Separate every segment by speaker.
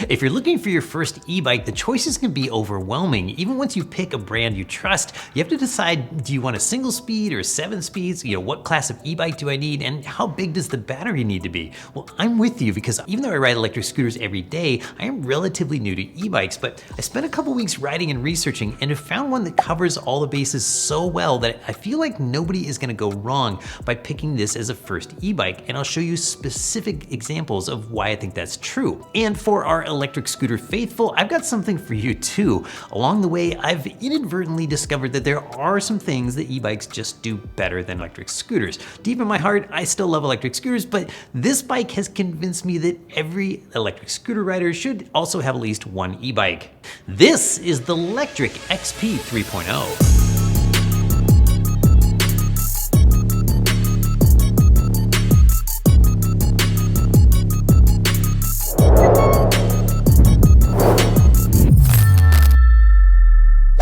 Speaker 1: If you're looking for your first e-bike, the choices can be overwhelming. Even once you pick a brand you trust, you have to decide, do you want a single speed or 7 speeds? What class of e-bike do I need, and how big does the battery need to be? Well, I'm with you because even though I ride electric scooters every day, I am relatively new to e-bikes, but I spent a couple weeks riding and researching and have found one that covers all the bases so well that I feel like nobody is gonna go wrong by picking this as a first e-bike, and I'll show you specific examples of why I think that's true. And for our electric scooter faithful, I've got something for you too. Along the way, I've inadvertently discovered that there are some things that e-bikes just do better than electric scooters. Deep in my heart, I still love electric scooters, but this bike has convinced me that every electric scooter rider should also have at least one e-bike. This is the Lectric XP 3.0.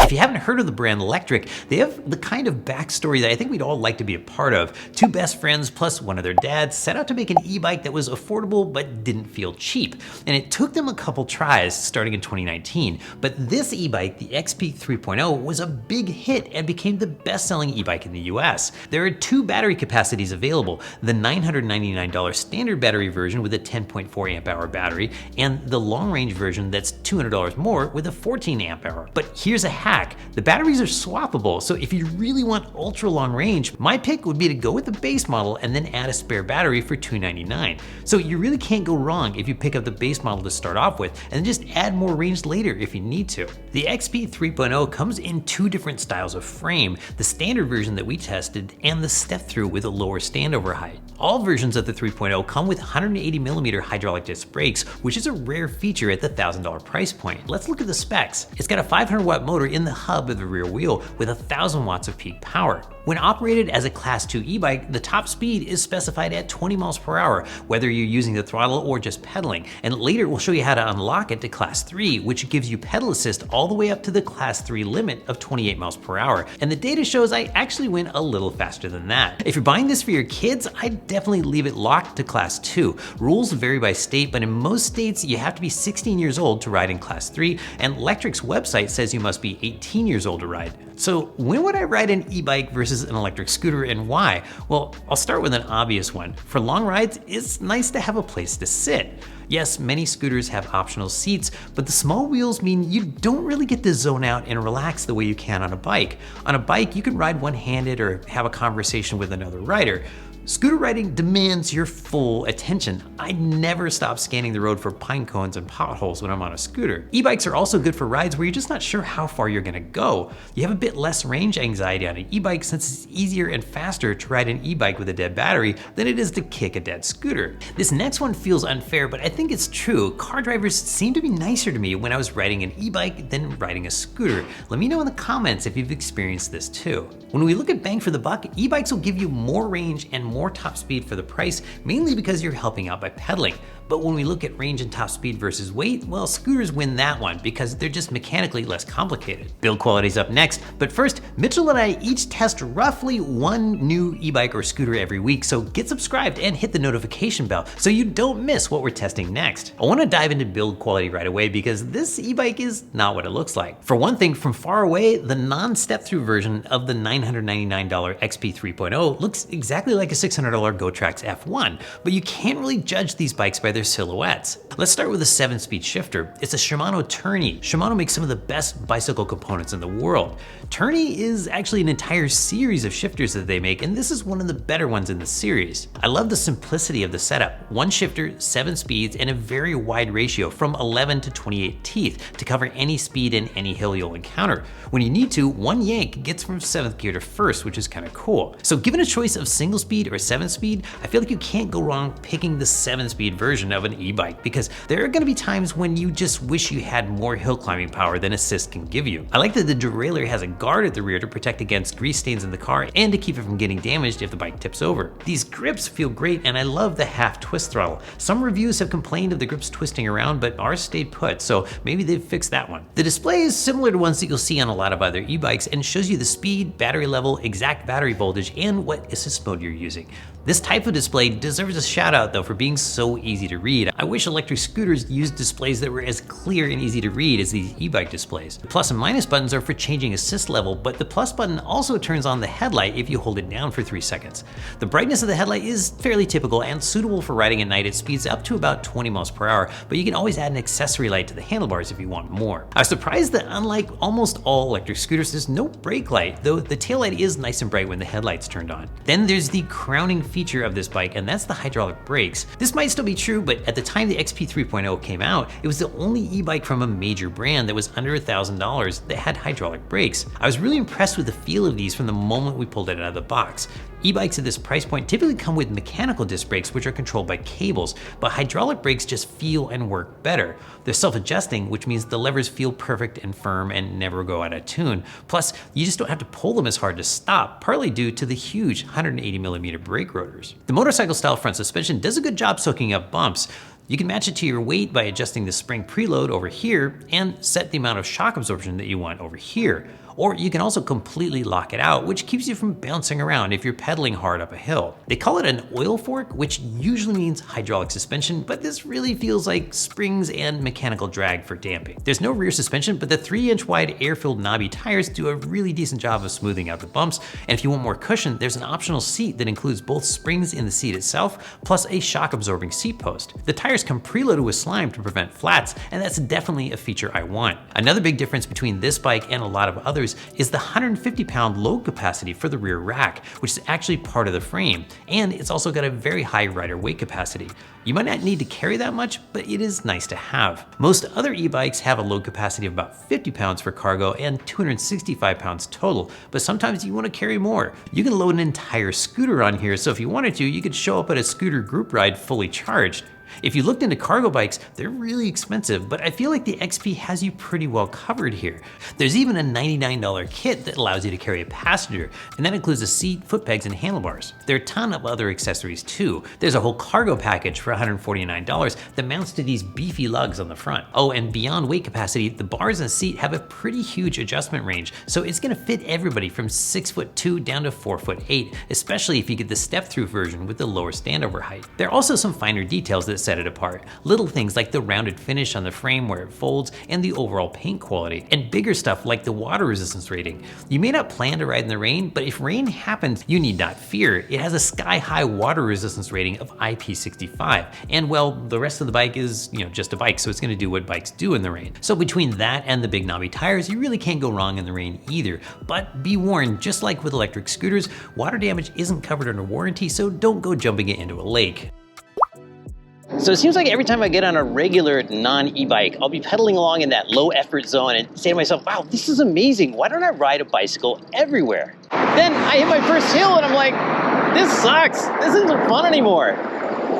Speaker 1: If you haven't heard of the brand Lectric, they have the kind of backstory that I think we'd all like to be a part of. Two best friends plus one of their dads set out to make an e-bike that was affordable but didn't feel cheap. And it took them a couple tries starting in 2019. But this e-bike, the XP 3.0, was a big hit and became the best-selling e-bike in the US. There are two battery capacities available, the $999 standard battery version with a 10.4 amp hour battery and the long-range version that's $200 more with a 14 amp hour. But here's a hack. The batteries are swappable, so if you really want ultra long range, my pick would be to go with the base model and then add a spare battery for $299. So you really can't go wrong if you pick up the base model to start off with and then just add more range later if you need to. The XP 3.0 comes in two different styles of frame, the standard version that we tested and the step-through with a lower standover height. All versions of the 3.0 come with 180mm hydraulic disc brakes, which is a rare feature at the $1,000 price point. Let's look at the specs. It's got a 500-watt motor in the hub of the rear wheel with 1,000 watts of peak power. When operated as a Class 2 e-bike, the top speed is specified at 20 miles per hour, whether you're using the throttle or just pedaling. And later we'll show you how to unlock it to Class 3, which gives you pedal assist all the way up to the Class 3 limit of 28 miles per hour. And the data shows I actually went a little faster than that. If you're buying this for your kids, I'd definitely leave it locked to Class 2. Rules vary by state, but in most states you have to be 16 years old to ride in Class 3, and Lectric's website says you must be 18 years old to ride. So when would I ride an e-bike versus an electric scooter and why? Well, I'll start with an obvious one. For long rides, it's nice to have a place to sit. Yes, many scooters have optional seats, but the small wheels mean you don't really get to zone out and relax the way you can on a bike. On a bike, you can ride one-handed or have a conversation with another rider. Scooter riding demands your full attention. I never stop scanning the road for pine cones and potholes when I'm on a scooter. E-bikes are also good for rides where you're just not sure how far you're gonna go. You have a bit less range anxiety on an e-bike since it's easier and faster to ride an e-bike with a dead battery than it is to kick a dead scooter. This next one feels unfair, but I think it's true. Car drivers seem to be nicer to me when I was riding an e-bike than riding a scooter. Let me know in the comments if you've experienced this too. When we look at bang for the buck, e-bikes will give you more range and more top speed for the price, mainly because you're helping out by pedaling. But when we look at range and top speed versus weight, well, scooters win that one because they're just mechanically less complicated. Build quality's up next, but first, Mitchell and I each test roughly one new e-bike or scooter every week, so get subscribed and hit the notification bell so you don't miss what we're testing next. I want to dive into build quality right away because this e-bike is not what it looks like. For one thing, from far away, the non-step-through version of the $999 XP 3.0 looks exactly like a $600 GOTRAX F1, but you can't really judge these bikes by their silhouettes. Let's start with a 7-speed shifter. It's a Shimano Tourney. Shimano makes some of the best bicycle components in the world. Tourney is actually an entire series of shifters that they make, and this is one of the better ones in the series. I love the simplicity of the setup. One shifter, 7 speeds, and a very wide ratio from 11 to 28 teeth to cover any speed and any hill you'll encounter. When you need to, one yank gets from 7th gear to 1st, which is kind of cool. So given a choice of single speed or 7-speed, I feel like you can't go wrong picking the 7-speed version of an e-bike because there are going to be times when you just wish you had more hill climbing power than assist can give you. I like that the derailleur has a guard at the rear to protect against grease stains in the car and to keep it from getting damaged if the bike tips over. These grips feel great and I love the half twist throttle. Some reviews have complained of the grips twisting around, but ours stayed put, so maybe they've fixed that one. The display is similar to ones that you'll see on a lot of other e-bikes and shows you the speed, battery level, exact battery voltage, and what assist mode you're using. This type of display deserves a shout out though for being so easy to to read. I wish electric scooters used displays that were as clear and easy to read as these e-bike displays. The plus and minus buttons are for changing assist level, but the plus button also turns on the headlight if you hold it down for 3 seconds. The brightness of the headlight is fairly typical and suitable for riding at night at speeds up to about 20 miles per hour, but you can always add an accessory light to the handlebars if you want more. I was surprised that unlike almost all electric scooters, there's no brake light, though the taillight is nice and bright when the headlight's turned on. Then there's the crowning feature of this bike, and that's the hydraulic brakes. This might still be true, but at the time the XP 3.0 came out, it was the only e-bike from a major brand that was under $1,000 that had hydraulic brakes. I was really impressed with the feel of these from the moment we pulled it out of the box. E-bikes at this price point typically come with mechanical disc brakes, which are controlled by cables, but hydraulic brakes just feel and work better. They're self-adjusting, which means the levers feel perfect and firm and never go out of tune. Plus, you just don't have to pull them as hard to stop, partly due to the huge 180mm brake rotors. The motorcycle-style front suspension does a good job soaking up bumps. You can match it to your weight by adjusting the spring preload over here and set the amount of shock absorption that you want over here. Or you can also completely lock it out, which keeps you from bouncing around if you're pedaling hard up a hill. They call it an oil fork, which usually means hydraulic suspension, but this really feels like springs and mechanical drag for damping. There's no rear suspension, but the 3-inch wide air-filled knobby tires do a really decent job of smoothing out the bumps, and if you want more cushion, there's an optional seat that includes both springs in the seat itself, plus a shock-absorbing seat post. The tires come preloaded with slime to prevent flats, and that's definitely a feature I want. Another big difference between this bike and a lot of others is the 150-pound load capacity for the rear rack, which is actually part of the frame, and it's also got a very high rider weight capacity. You might not need to carry that much, but it is nice to have. Most other e-bikes have a load capacity of about 50 pounds for cargo and 265 pounds total, but sometimes you want to carry more. You can load an entire scooter on here, so if you wanted to, you could show up at a scooter group ride fully charged. If you looked into cargo bikes, they're really expensive, but I feel like the XP has you pretty well covered here. There's even a $99 kit that allows you to carry a passenger, and that includes a seat, foot pegs, and handlebars. There are a ton of other accessories too. There's a whole cargo package for $149 that mounts to these beefy lugs on the front. Oh, and beyond weight capacity, the bars and seat have a pretty huge adjustment range, so it's gonna fit everybody from 6'2" down to 4'8", especially if you get the step-through version with the lower standover height. There are also some finer details that set it apart. Little things like the rounded finish on the frame where it folds and the overall paint quality, and bigger stuff like the water resistance rating. You may not plan to ride in the rain, but if rain happens, you need not fear. It has a sky-high water resistance rating of IP65, and well, the rest of the bike is, just a bike, so it's gonna do what bikes do in the rain. So between that and the big knobby tires, you really can't go wrong in the rain either. But be warned, just like with electric scooters, water damage isn't covered under warranty, so don't go jumping it into a lake. So it seems like every time I get on a regular non-e-bike, I'll be pedaling along in that low effort zone and say to myself, wow, this is amazing. Why don't I ride a bicycle everywhere? Then I hit my first hill and I'm like, this sucks. This isn't fun anymore.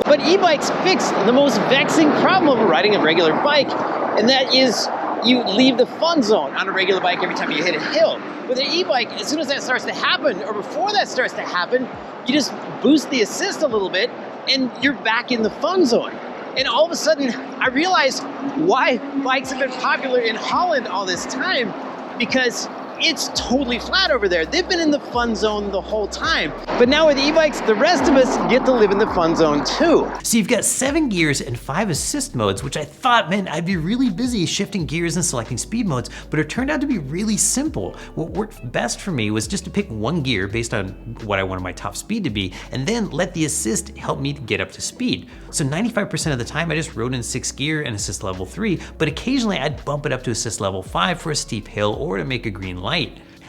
Speaker 1: But e-bikes fix the most vexing problem of riding a regular bike, and that is you leave the fun zone on a regular bike every time you hit a hill. With an e-bike, as soon as that starts to happen, or before that starts to happen, you just boost the assist a little bit and you're back in the fun zone. And all of a sudden, I realized why bikes have been popular in Holland all this time, because it's totally flat over there. They've been in the fun zone the whole time. But now with e-bikes, the rest of us get to live in the fun zone too. So you've got 7 gears and 5 assist modes, which I thought meant I'd be really busy shifting gears and selecting speed modes, but it turned out to be really simple. What worked best for me was just to pick one gear based on what I wanted my top speed to be, and then let the assist help me get up to speed. So 95% of the time I just rode in 6th gear and assist level 3, but occasionally I'd bump it up to assist level 5 for a steep hill or to make a green light.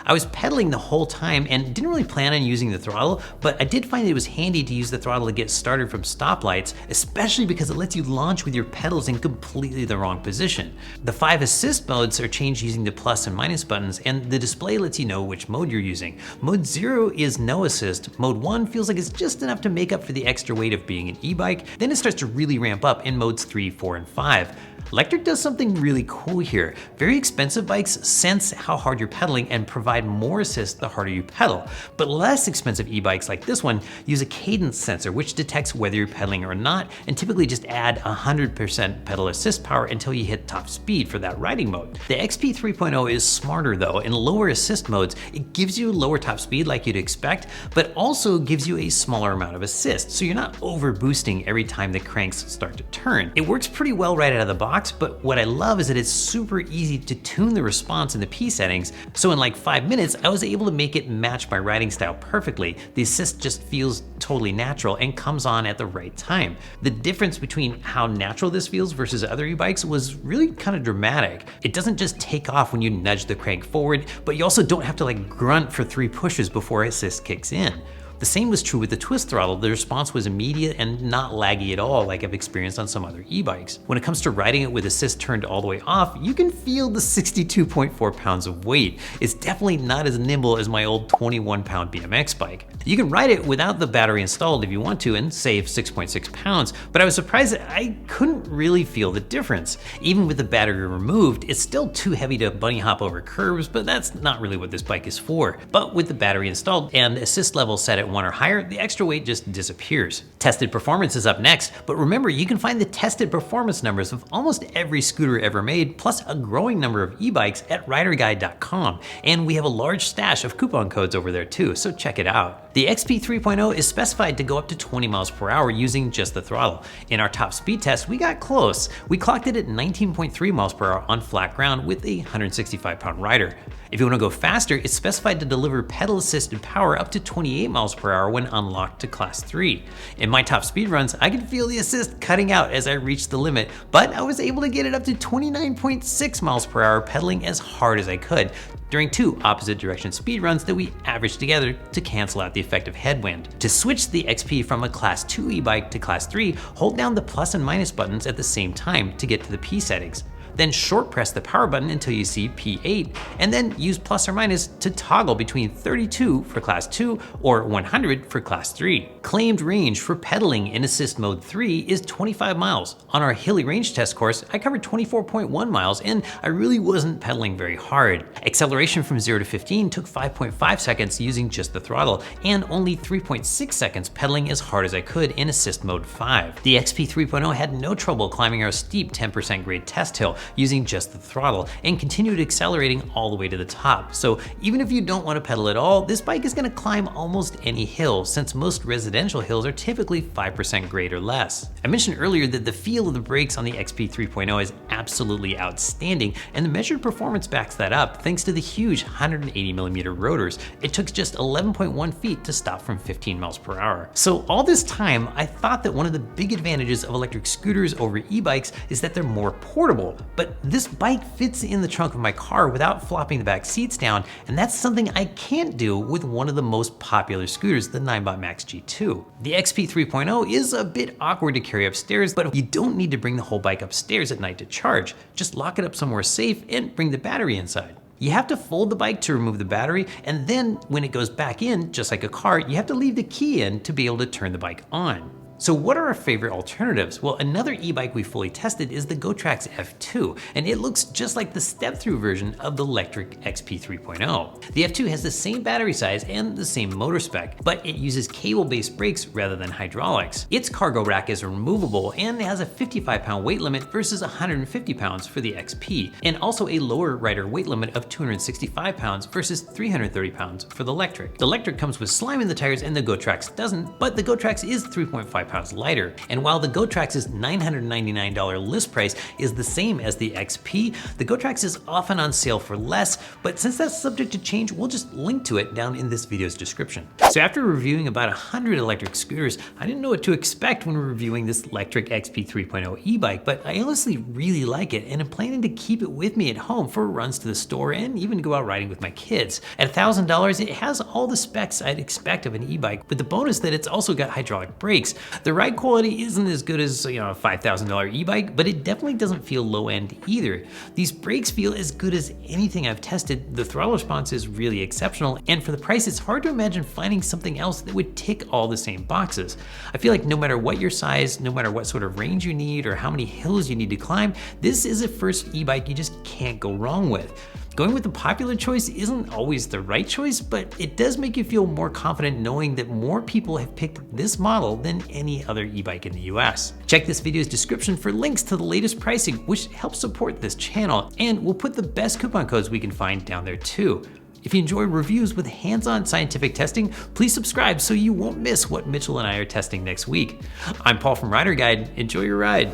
Speaker 1: I was pedaling the whole time and didn't really plan on using the throttle, but I did find it was handy to use the throttle to get started from stoplights, especially because it lets you launch with your pedals in completely the wrong position. The 5 assist modes are changed using the plus and minus buttons, and the display lets you know which mode you're using. Mode 0 is no assist. Mode 1 feels like it's just enough to make up for the extra weight of being an e-bike. Then it starts to really ramp up in modes 3, 4, and 5. Lectric does something really cool here. Very expensive bikes sense how hard you're pedaling and provide more assist the harder you pedal. But less expensive e-bikes like this one use a cadence sensor which detects whether you're pedaling or not, and typically just add 100% pedal assist power until you hit top speed for that riding mode. The XP 3.0 is smarter though. In lower assist modes, it gives you lower top speed like you'd expect, but also gives you a smaller amount of assist, so you're not over boosting every time the cranks start to turn. It works pretty well right out of the box, but what I love is that it's super easy to tune the response in the P settings, so in like 5 minutes, I was able to make it match my riding style perfectly. The assist just feels totally natural and comes on at the right time. The difference between how natural this feels versus other e-bikes was really kind of dramatic. It doesn't just take off when you nudge the crank forward, but you also don't have to like grunt for 3 pushes before assist kicks in. The same was true with the twist throttle. The response was immediate and not laggy at all like I've experienced on some other e-bikes. When it comes to riding it with assist turned all the way off, you can feel the 62.4 pounds of weight. It's definitely not as nimble as my old 21-pound BMX bike. You can ride it without the battery installed if you want to and save 6.6 pounds, but I was surprised that I couldn't really feel the difference. Even with the battery removed, it's still too heavy to bunny hop over curves, but that's not really what this bike is for. But with the battery installed and assist level set at 1 or higher, the extra weight just disappears. Tested performance is up next, but remember you can find the tested performance numbers of almost every scooter ever made, plus a growing number of e-bikes at riderguide.com, and we have a large stash of coupon codes over there too, so check it out. The XP 3.0 is specified to go up to 20 miles per hour using just the throttle. In our top speed test, we got close. We clocked it at 19.3 miles per hour on flat ground with a 165-pound rider. If you want to go faster, it's specified to deliver pedal-assisted power up to 28 miles per hour when unlocked to Class 3. In my top speed runs, I could feel the assist cutting out as I reached the limit, but I was able to get it up to 29.6 miles per hour pedaling as hard as I could during 2 opposite direction speed runs that we averaged together to cancel out the effect of headwind. To switch the XP from a Class 2 e-bike to Class 3, hold down the plus and minus buttons at the same time to get to the P settings. Then short press the power button until you see P8, and then use plus or minus to toggle between 32 for Class 2 or 100 for Class 3. Claimed range for pedaling in Assist Mode 3 is 25 miles. On our hilly range test course, I covered 24.1 miles and I really wasn't pedaling very hard. Acceleration from 0 to 15 took 5.5 seconds using just the throttle, and only 3.6 seconds pedaling as hard as I could in Assist Mode 5. The XP 3.0 had no trouble climbing our steep 10% grade test hill using just the throttle and continued accelerating all the way to the top. So even if you don't want to pedal at all, this bike is going to climb almost any hill, since most residential hills are typically 5% grade or less. I mentioned earlier that the feel of the brakes on the XP 3.0 is absolutely outstanding, and the measured performance backs that up thanks to the huge 180mm rotors. It took just 11.1 feet to stop from 15 miles per hour. So all this time, I thought that one of the big advantages of electric scooters over e-bikes is that they're more portable. But this bike fits in the trunk of my car without flopping the back seats down, and that's something I can't do with one of the most popular scooters, the Ninebot Max G2. The XP 3.0 is a bit awkward to carry upstairs, but you don't need to bring the whole bike upstairs at night to charge. Just lock it up somewhere safe and bring the battery inside. You have to fold the bike to remove the battery, and then when it goes back in, just like a car, you have to leave the key in to be able to turn the bike on. So what are our favorite alternatives? Well, another e-bike we fully tested is the GOTRAX F2, and it looks just like the step-through version of the Lectric XP 3.0. The F2 has the same battery size and the same motor spec, but it uses cable-based brakes rather than hydraulics. Its cargo rack is removable and has a 55-pound weight limit versus 150 pounds for the XP, and also a lower rider weight limit of 265 pounds versus 330 pounds for the Lectric. The Lectric comes with slime in the tires and the GOTRAX doesn't, but the GOTRAX is 3.5 pounds lighter. And while the GOTRAX's $999 list price is the same as the XP, the GOTRAX is often on sale for less, but since that's subject to change, we'll just link to it down in this video's description. So after reviewing about 100 electric scooters, I didn't know what to expect when reviewing this Lectric XP 3.0 e-bike, but I honestly really like it and am planning to keep it with me at home for runs to the store and even go out riding with my kids. At $1,000, it has all the specs I'd expect of an e-bike, with the bonus that it's also got hydraulic brakes. The ride quality isn't as good as, a $5,000 e-bike, but it definitely doesn't feel low end either. These brakes feel as good as anything I've tested. The throttle response is really exceptional, and for the price, it's hard to imagine finding something else that would tick all the same boxes. I feel like no matter what your size, no matter what sort of range you need or how many hills you need to climb, this is a first e-bike you just can't go wrong with. Going with the popular choice isn't always the right choice, but it does make you feel more confident knowing that more people have picked this model than any other e-bike in the US. Check this video's description for links to the latest pricing, which helps support this channel, and we'll put the best coupon codes we can find down there too. If you enjoy reviews with hands-on scientific testing, please subscribe so you won't miss what Mitchell and I are testing next week. I'm Paul from Rider Guide. Enjoy your ride.